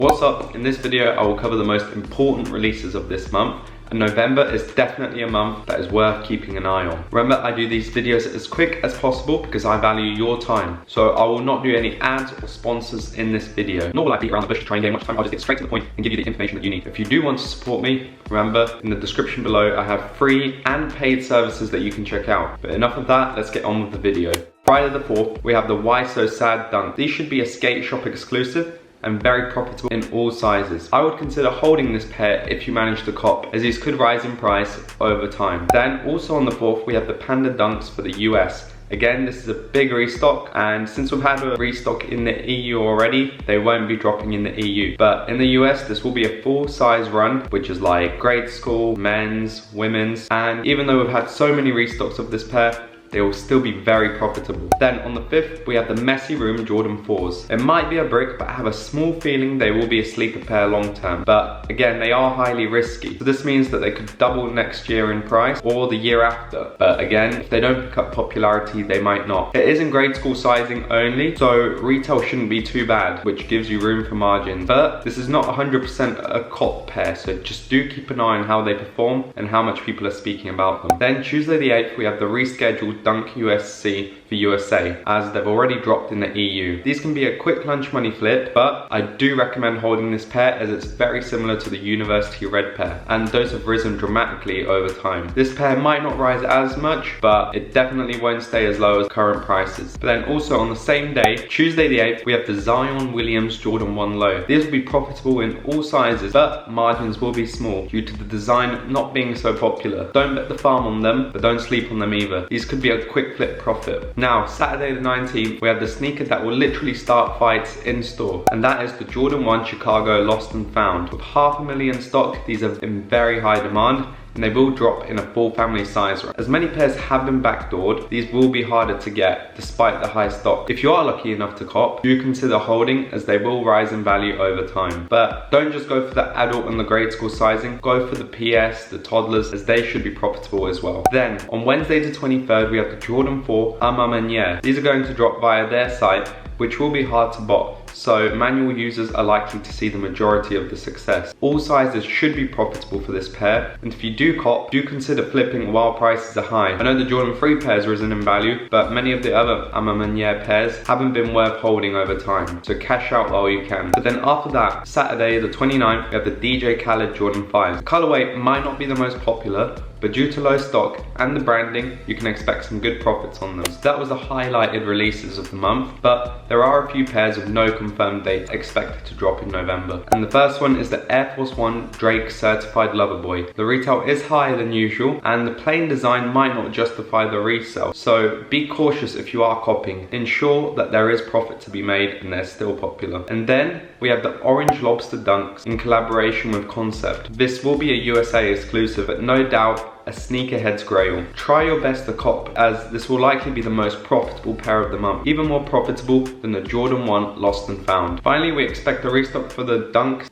What's up? In this video I will cover the most important releases of this month, and November is definitely a month that is worth keeping an eye on. Remember, I do these videos as quick as possible because I value your time. So I will not do any ads or sponsors in this video, nor will I beat around the bush to try and gain much time. I'll just get straight to the point and give you the information that you need. If you do want to support me, remember, in the description below I have free and paid services that you can check out. But enough of that, let's get on with the video. Friday the 4th, we have the Why So Sad Dunk. These should be a skate shop exclusive and very profitable in all sizes. I would consider holding this pair if you manage to cop, as these could rise in price over time. Then also on the 4th, we have the Panda Dunks for the US. Again, this is a big restock, and since we've had a restock in the EU already, they won't be dropping in the EU. But in the US, this will be a full size run, which is like grade school, men's, women's, and even though we've had so many restocks of this pair, they will still be very profitable. Then on the 5th, we have the Messy Room Jordan 4s. It might be a brick, but I have a small feeling they will be a sleeper pair long term. But again, they are highly risky. So this means that they could double next year in price or the year after. But again, if they don't pick up popularity, they might not. It is in grade school sizing only, so retail shouldn't be too bad, which gives you room for margin. But this is not 100% a cop pair, so just do keep an eye on how they perform and how much people are speaking about them. Then Tuesday the 8th, we have the rescheduled Dunk USC for USA, as they've already dropped in the EU. These can be a quick lunch money flip, but I do recommend holding this pair as it's very similar to the University Red pair, and those have risen dramatically over time. This pair might not rise as much, but it definitely won't stay as low as current prices. But then also on the same day, Tuesday the 8th, we have the Zion Williams Jordan 1 Low. These will be profitable in all sizes, but margins will be small due to the design not being so popular. Don't bet the farm on them, but don't sleep on them either. These could be a quick flip profit. Now, Saturday the 19th, we have the sneaker that will literally start fights in store, and that is the Jordan 1 Chicago Lost and Found. With 500,000 stock, these are in very high demand, and they will drop in a full family size. As many pairs have been backdoored, these will be harder to get despite the high stock. If you are lucky enough to cop, do consider holding, as they will rise in value over time. But don't just go for the adult and the grade school sizing, go for the PS, the toddlers, as they should be profitable as well. Then on Wednesday the 23rd, we have the Jordan 4 Amamaniere. These are going to drop via their site, which will be hard to bot, so manual users are likely to see the majority of the success. All sizes should be profitable for this pair, and if you do cop, do consider flipping while prices are high. I know the Jordan 3 pair's risen in value, but many of the other Amamaniere pairs haven't been worth holding over time, so cash out while you can. But then after that, Saturday the 29th, we have the DJ Khaled Jordan 5. The colorway might not be the most popular, but due to low stock and the branding, you can expect some good profits on them. So that was the highlighted releases of the month, but there are a few pairs with no confirmed date expected to drop in November. And the first one is the Air Force 1 Drake Certified Lover Boy. The retail is higher than usual, and the plain design might not justify the resale. So be cautious if you are copying. Ensure that there is profit to be made and they're still popular. And then we have the Orange Lobster Dunks in collaboration with Concept. This will be a USA exclusive, but no doubt a sneakerhead's grail. Try your best to cop, as this will likely be the most profitable pair of the month, even more profitable than the Jordan 1 Lost and Found. Finally, we expect a restock for the Dunk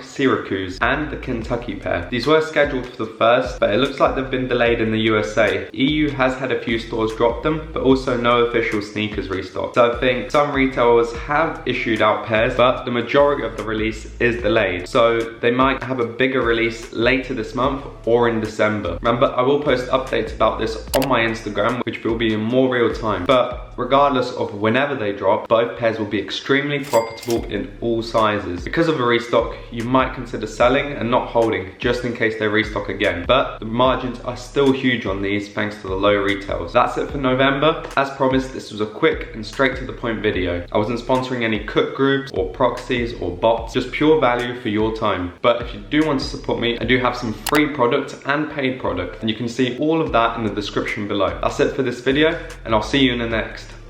Syracuse and the Kentucky pair. These were scheduled for the 1st, but it looks like they've been delayed in the USA. EU has had a few stores drop them, but also no official sneakers restock. So I think some retailers have issued out pairs, but the majority of the release is delayed. So they might have a bigger release later this month or in December. Remember, I will post updates about this on my Instagram, which will be in more real time. But regardless of whenever they drop, both pairs will be extremely profitable in all sizes. Because of a restock, you might consider selling and not holding, just in case they restock again. But the margins are still huge on these thanks to the low retails. That's it for November. As promised, this was a quick and straight to the point video. I wasn't sponsoring any cook groups or proxies or bots, just pure value for your time. But if you do want to support me, I do have some free products and paid products, and you can see all of that in the description below. That's it for this video, and I'll see you in the next.